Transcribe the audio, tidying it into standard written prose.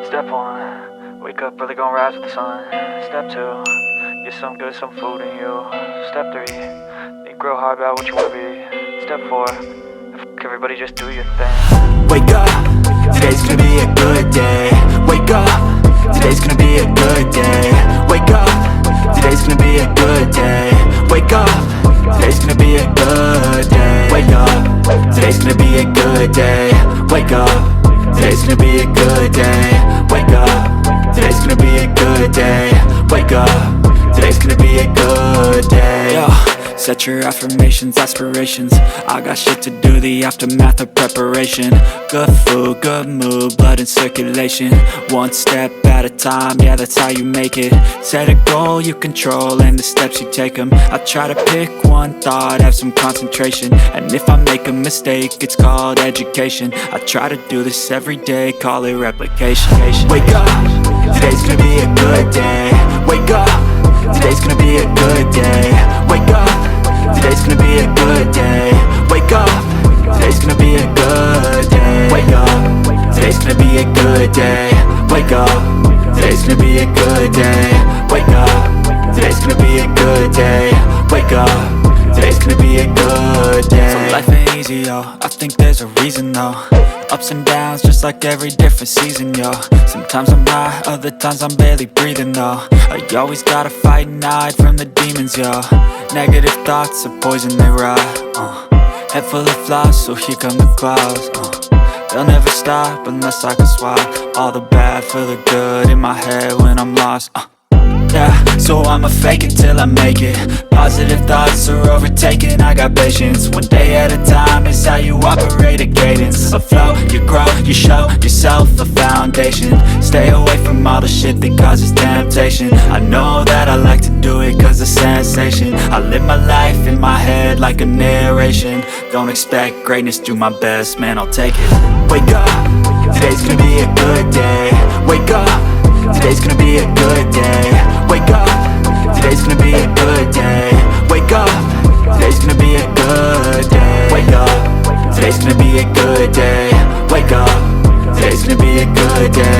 Step 1, wake up early, gonna rise with the sun. Step 2, get some good, some food in you. Step 3, think real hard about what you wanna be. Step 4, everybody just do your thing. Wake up, today's gonna be a good day. Wake up, today's gonna be a good day. Wake up, today's gonna be a good day. Wake up, today's gonna be a good day. Wake up, today's gonna be a good day. Wake up, today's gonna be a good day. Wake up, today's gonna be a good day. Wake up, today's gonna be a good day. Yo, set your affirmations, aspirations. I got shit to do, the aftermath of preparation. Good food, good mood, blood in circulation. One step at a time, yeah, that's how you make it. Set a goal you control and the steps you take them. I try to pick one thought, have some concentration. And if I make a mistake, it's called education. I try to do this every day, call it replication. Wake up, today's gonna be a good day. Wake up, today's gonna be a good day. Wake up, today's gonna be a good day. Wake up, today's gonna be a good day. Wake up, today's gonna be a good day. Wake up, today's gonna be a good day. Wake up, today's gonna be a good day. Wake up, today's gonna be a good day. So life ain't easy, yo, I think there's a reason though. Ups and downs, just like every different season, yo. Sometimes I'm high, other times I'm barely breathing, though. I always gotta fight and hide from the demons, yo. Negative thoughts are poison, they rot. Head full of flies, so here come the clouds. They'll never stop unless I can swap all the bad for the good in my head when I'm lost. Yeah, so I'ma fake it till I make it. Positive thoughts are overtaken, I got patience. One day at a time is how you operate a cadence. A flow, you grow, you show yourself a foundation. Stay away from all the shit that causes temptation. I know that I like to do it cause it's sensation. I live my life in my head like a narration. Don't expect greatness, do my best, man, I'll take it. Wake up, today's gonna be a good day. Wake up, today's gonna be a good day. Wake up, today's gonna be a good day. Wake up, today's gonna be a good day. Wake up, today's gonna be a good day. Wake up, today's gonna be a good day.